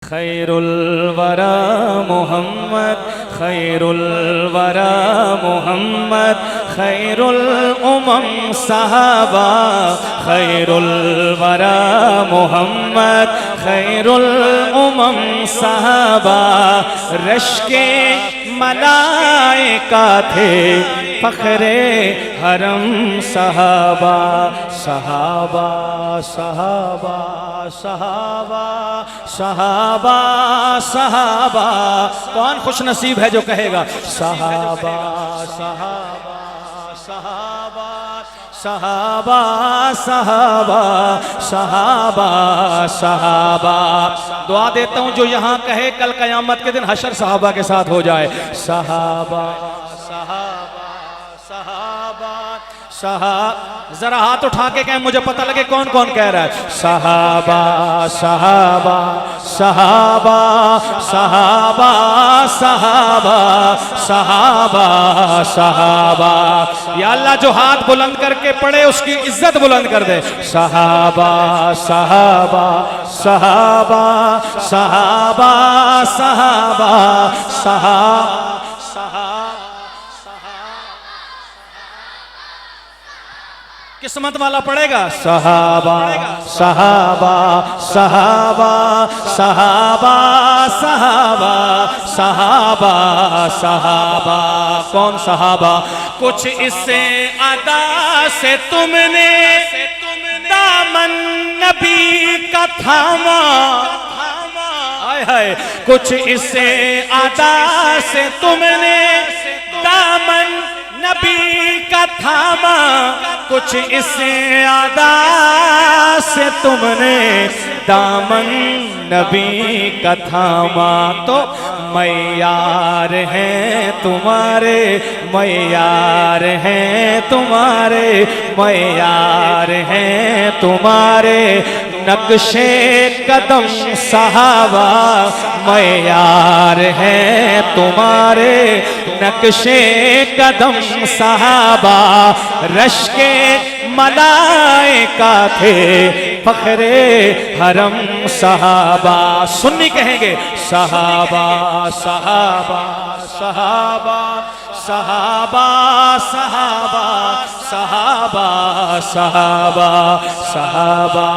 خیر الورا محمد خیر الورا محمد خیر الامم صحابہ خیر الورا محمد خیر الامم صحابہ رشک ملائکہ تھے فخر حرم صحابہ صحابہ صحابہ صحابہ صحابہ صحابہ کون خوش نصیب ہے جو کہے گا صحابہ صحابہ صحابہ صحابہ صحابہ صحابہ صحابہ دعا دیتا ہوں جو یہاں کہے کل قیامت کے دن حشر صحابہ کے ساتھ ہو جائے صحابہ صحابہ صحابہ صحابہ ذرا ہاتھ اٹھا کے کہیں مجھے پتہ لگے کون کون کہہ رہا ہے صحابہ صحابہ صحابہ صحابہ صحابہ صحابہ صحابہ یا اللہ جو ہاتھ بلند کر کے پڑھے اس کی عزت بلند کر دے صحابہ صحابہ صحابہ صحابہ صحابہ صحابہ قسمت والا پڑھے گا صحابہ صحابہ صحابہ صحابہ صحابہ صحابہ صحابہ کون صحابہ کچھ اس ادا سے تم نے دامن نبی کا تھاما ہائے ہائے کچھ اس ادا سے تم نے دامن نبی کا تھاما کچھ اس ادا سے تم نے دامن نبی کا تھاما تو معیار ہیں تمہارے معیار ہیں تمہارے معیار ہیں تمہارے نقش قدم صحابہ معیار ہیں تمہارے نقش قدم صحابہ رشک ملائکہ تھے فخر حرم صحابہ سنی کہیں گے صحابہ صحابہ صحابہ صحابہ صحابہ صحابہ صحابہ صحابہ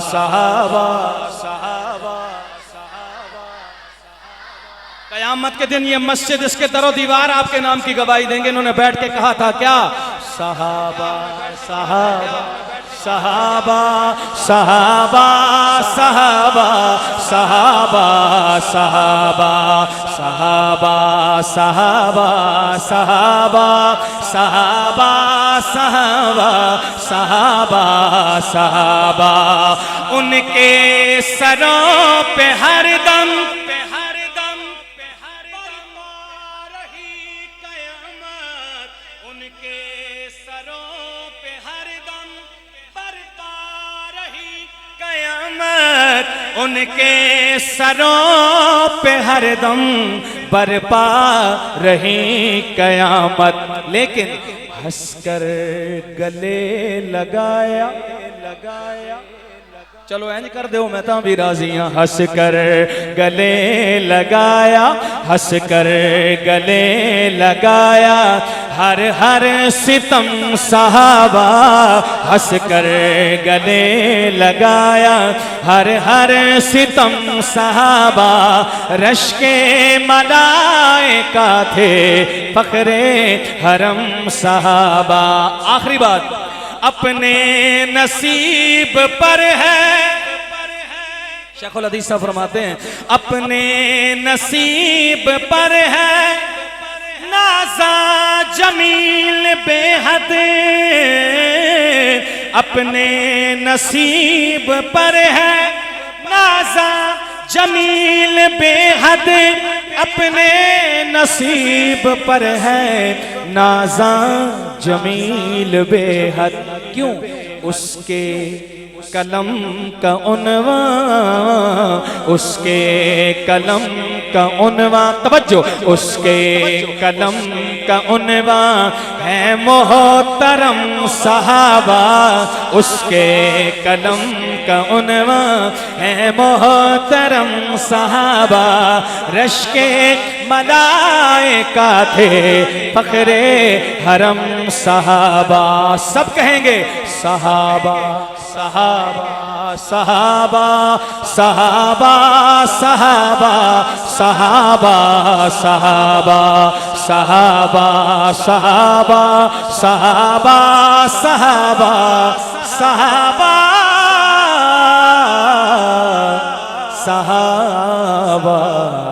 صحابہ صحابہ قیامت کے دن یہ مسجد اس کے در و دیوار آپ کے نام کی گواہی دیں گے انہوں نے بیٹھ کے کہا تھا کیا صحابہ صحابہ صحابہ صحابہ صحابہ صحابہ صحابہ صحابہ صحابہ صحابہ صحابہ صحابہ صحابہ صحابہ ان کے سروں پہ ہر دم ان کے سروں پہ ہر دم برپا رہی قیامت لیکن ہنس کر گلے لگایا چلو اینج کر دے میں تاں بھی راضی ہاں ہنس کر گلے لگایا ہنس کر گلے لگایا ہر ہر ستم صحابہ ہنس کر گلے لگایا ہر ہر ستم صحابہ رشک ملائکہ تھے فخر حرم صحابہ آخری بات اپنے نصیب پر ہے شیخ الحدیث صاحب فرماتے ہیں اپنے نصیب پر ہے نازا جمیل بے حد اپنے نصیب پر ہے نازا جمیل بے حد اپنے نصیب پر ہے نازا جمیل بے حد کیوں اس کے قلم کا عنوان، اس کے قلم کا عنوان، توجہ، اس کے قلم کا عنوان ہے محترم صحابہ، اس کے قلم کا عنوان ہے محترم صحابہ، رشک ملائکہ تھے فخر حرم صحابہ، سب کہیں گے صحابہ صحابہ صحابہ صحابہ صحابہ صحابہ صحابہ صحابہ صحابہ صحابہ صحابہ صحابہ صحابہ